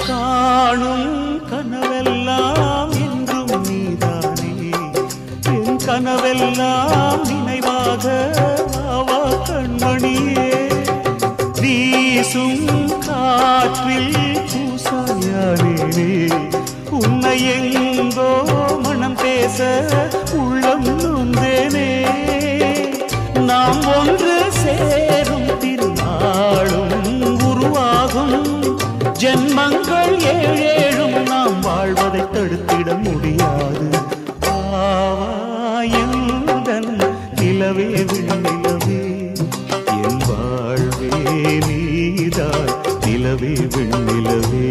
காணும் கனவெல்லாம் என்றும் நீதானே என் கனவெல்லாம் நினைவாக ஆவா கண்மணியே வீசும் காற்றில் பூசாயானே உன்னை எங்கோ மனம் பேச உள்ளம் நொந்தேனே நாம் ஒன்று சேரும் திருநாளும் உருவாகும் ஜென்மங்கள் ஏழேழும் நாம் வாழ்வதை தடுத்திட முடியாது ஆவாயந்தன் நிலவே விண்ணிலவே என் வாழ்வே நீதாய் நிலவே விண்ணிலவே